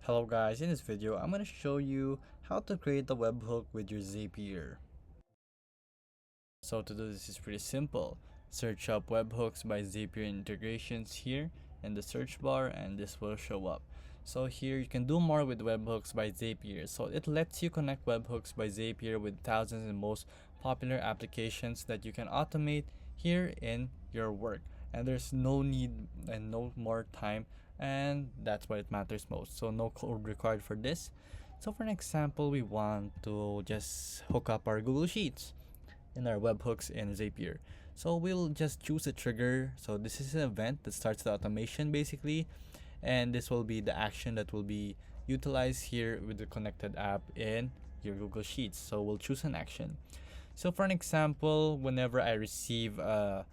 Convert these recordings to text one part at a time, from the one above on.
Hello guys, in this video I'm going to show you how to create a webhook with your Zapier. So to do this is pretty simple. Search up webhooks by Zapier integrations here in the search bar and this will show up. So here you can do more with webhooks by Zapier. So it lets you connect webhooks by Zapier with thousands and most popular applications that you can automate here in your work. And there's no need and no more time, and that's what it matters most. So no code required for this. So for an example, we want to just hook up our Google Sheets in our webhooks in Zapier. So we'll just choose a trigger. So this is an event that starts the automation basically, and this will be the action that will be utilized here with the connected app in your Google Sheets. So we'll choose an action. So for an example, whenever I receive a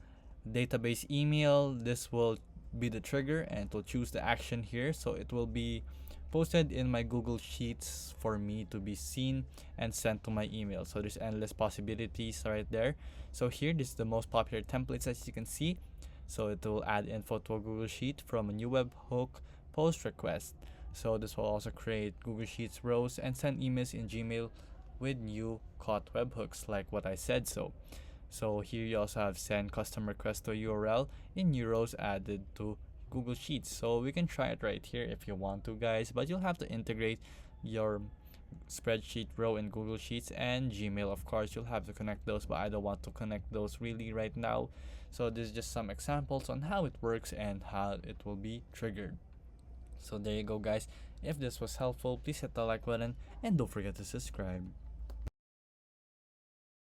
database email, this will be the trigger and it will choose the action here. So it will be posted in my Google Sheets for me to be seen and sent to my email. So there's endless possibilities right there. So here, this is the most popular templates as you can see. So it will add info to a Google Sheet from a new webhook post request. So this will also create Google Sheets rows and send emails in Gmail with new caught webhooks like what I said. So here you also have send custom request to URL in new rows added to Google Sheets. So we can try it right here if you want to, guys, but you'll have to integrate your spreadsheet row in Google Sheets and Gmail. Of course, you'll have to connect those, but I don't want to connect those really right now. So this is just some examples on how it works and how it will be triggered. So there you go, guys. If this was helpful, please hit the like button and don't forget to subscribe.